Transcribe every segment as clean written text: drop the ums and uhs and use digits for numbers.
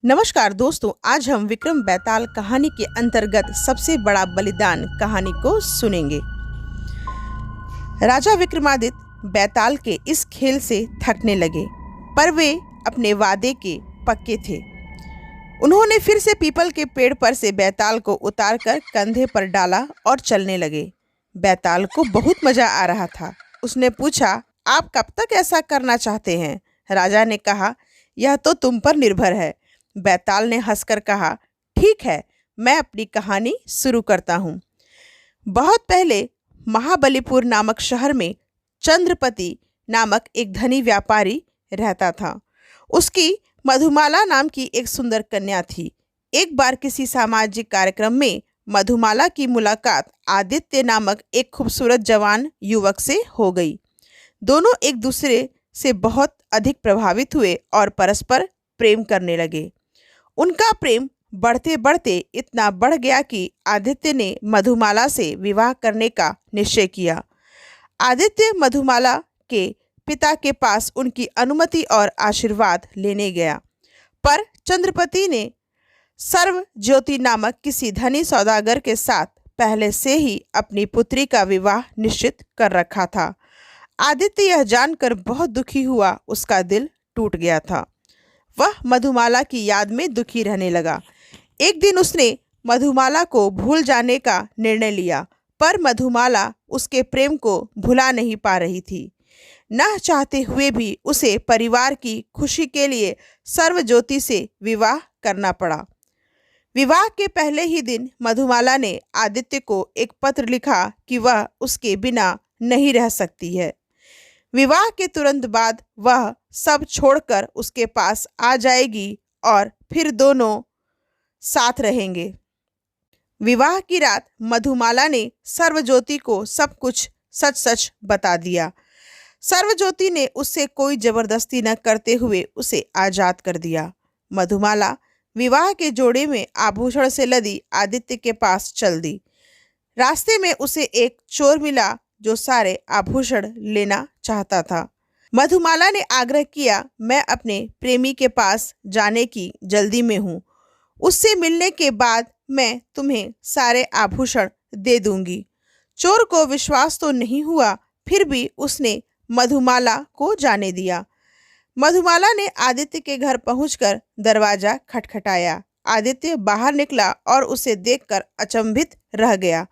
नमस्कार दोस्तों, आज हम विक्रम बेताल कहानी के अंतर्गत सबसे बड़ा बलिदान कहानी को सुनेंगे। राजा विक्रमादित्य बेताल के इस खेल से थकने लगे, पर वे अपने वादे के पक्के थे। उन्होंने फिर से पीपल के पेड़ पर से बेताल को उतारकर कंधे पर डाला और चलने लगे। बेताल को बहुत मजा आ रहा था। उसने पूछा, आप कब तक ऐसा करना चाहते हैं? राजा ने कहा, यह तो तुम पर निर्भर है। बेताल ने हंसकर कहा, ठीक है, मैं अपनी कहानी शुरू करता हूँ। बहुत पहले महाबलीपुर नामक शहर में चंद्रपति नामक एक धनी व्यापारी रहता था। उसकी मधुमाला नाम की एक सुंदर कन्या थी। एक बार किसी सामाजिक कार्यक्रम में मधुमाला की मुलाकात आदित्य नामक एक खूबसूरत जवान युवक से हो गई। दोनों एक दूसरे से बहुत अधिक प्रभावित हुए और परस्पर प्रेम करने लगे। उनका प्रेम बढ़ते बढ़ते इतना बढ़ गया कि आदित्य ने मधुमाला से विवाह करने का निश्चय किया। आदित्य मधुमाला के पिता के पास उनकी अनुमति और आशीर्वाद लेने गया, पर चंद्रपति ने सर्वज्योति नामक किसी धनी सौदागर के साथ पहले से ही अपनी पुत्री का विवाह निश्चित कर रखा था। आदित्य यह जानकर बहुत दुखी हुआ। उसका दिल टूट गया था। वह मधुमाला की याद में दुखी रहने लगा। एक दिन उसने मधुमाला को भूल जाने का निर्णय लिया, पर मधुमाला उसके प्रेम को भुला नहीं पा रही थी। न चाहते हुए भी उसे परिवार की खुशी के लिए सर्वज्योति से विवाह करना पड़ा। विवाह के पहले ही दिन मधुमाला ने आदित्य को एक पत्र लिखा कि वह उसके बिना नहीं रह सकती है। विवाह के तुरंत बाद वह सब छोड़कर उसके पास आ जाएगी और फिर दोनों साथ रहेंगे। विवाह की रात मधुमाला ने सर्वज्योति को सब कुछ सच सच बता दिया। सर्वज्योति ने उससे कोई जबरदस्ती न करते हुए उसे आजाद कर दिया। मधुमाला विवाह के जोड़े में आभूषण से लदी आदित्य के पास चल दी। रास्ते में उसे एक चोर मिला जो सारे आभूषण लेना चाहता था। मधुमाला ने आग्रह किया, मैं अपने प्रेमी के पास जाने की जल्दी में हूँ। उससे मिलने के बाद मैं तुम्हें सारे आभूषण दे दूंगी। चोर को विश्वास तो नहीं हुआ, फिर भी उसने मधुमाला को जाने दिया। मधुमाला ने आदित्य के घर पहुंचकर दरवाजा खटखटाया। आदित्य बाहर निकला और उसे देखकर अचंभित रह गया।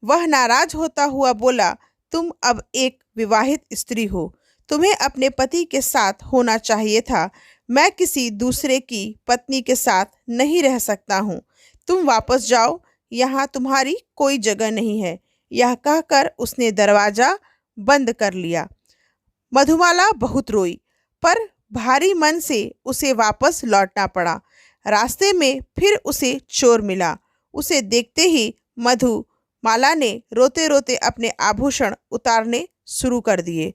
वह नाराज होता हुआ बोला, तुम अब एक विवाहित स्त्री हो, तुम्हें अपने पति के साथ होना चाहिए था। मैं किसी दूसरे की पत्नी के साथ नहीं रह सकता हूँ। तुम वापस जाओ, यहाँ तुम्हारी कोई जगह नहीं है। यह कहकर उसने दरवाजा बंद कर लिया। मधुमाला बहुत रोई, पर भारी मन से उसे वापस लौटना पड़ा। रास्ते में फिर उसे चोर मिला। उसे देखते ही मधुमाला ने रोते रोते अपने आभूषण उतारने शुरू कर दिए।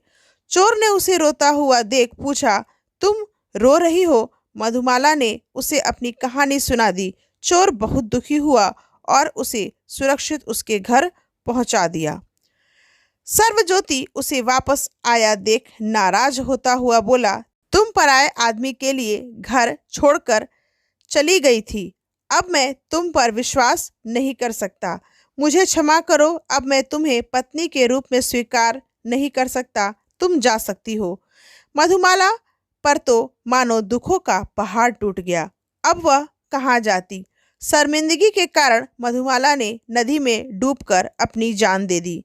चोर ने उसे रोता हुआ देख पूछा, तुम रो रही हो? मधुमाला ने उसे अपनी कहानी सुना दी। चोर बहुत दुखी हुआ और उसे सुरक्षित उसके घर पहुंचा दिया। सर्वज्योति उसे वापस आया देख नाराज होता हुआ बोला, तुम पराये आदमी के लिए घर छोड़कर चली गई थी। अब मैं तुम पर विश्वास नहीं कर सकता। मुझे क्षमा करो, अब मैं तुम्हें पत्नी के रूप में स्वीकार नहीं कर सकता। तुम जा सकती हो। मधुमाला पर तो मानो दुखों का पहाड़ टूट गया। अब वह कहाँ जाती? शर्मिंदगी के कारण मधुमाला ने नदी में डूबकर अपनी जान दे दी।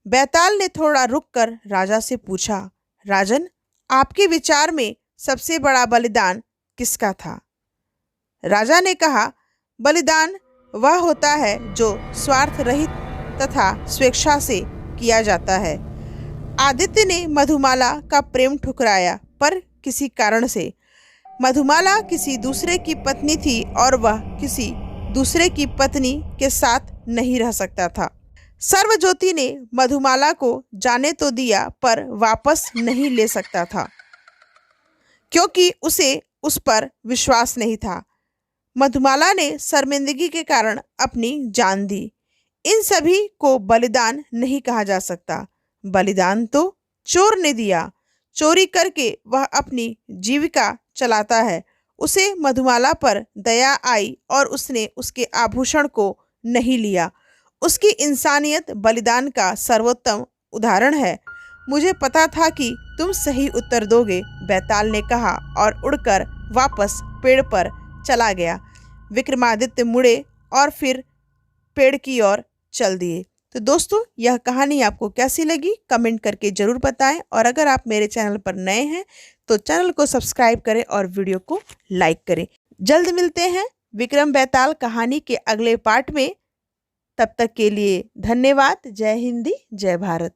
बेताल ने थोड़ा रुककर राजा से पूछा, राजन, आपके विचार में सबसे बड़ा बलिदान किसका था? राजा ने कहा, बलिदान वह होता है जो स्वार्थ रहित तथा स्वेच्छा से किया जाता है। आदित्य ने मधुमाला का प्रेम ठुकराया, पर किसी कारण से। मधुमाला किसी दूसरे की पत्नी थी और वह किसी दूसरे की पत्नी के साथ नहीं रह सकता था। सर्वज्योति ने मधुमाला को जाने तो दिया, पर वापस नहीं ले सकता था, क्योंकि उसे उस पर विश्वास नहीं था। मधुमाला ने शर्मिंदगी के कारण अपनी जान दी। इन सभी को बलिदान नहीं कहा जा सकता। बलिदान तो चोर ने दिया। चोरी करके वह अपनी जीविका चलाता है। उसे मधुमाला पर दया आई और उसने उसके आभूषण को नहीं लिया। उसकी इंसानियत बलिदान का सर्वोत्तम उदाहरण है। मुझे पता था कि तुम सही उत्तर दोगे, बैताल ने कहा और उड़कर वापस पेड़ पर चला गया। विक्रमादित्य मुड़े और फिर पेड़ की ओर चल दिए। तो दोस्तों, यह कहानी आपको कैसी लगी कमेंट करके ज़रूर बताएं, और अगर आप मेरे चैनल पर नए हैं तो चैनल को सब्सक्राइब करें और वीडियो को लाइक करें। जल्द मिलते हैं विक्रम बैताल कहानी के अगले पार्ट में। तब तक के लिए धन्यवाद। जय हिंद, जय भारत।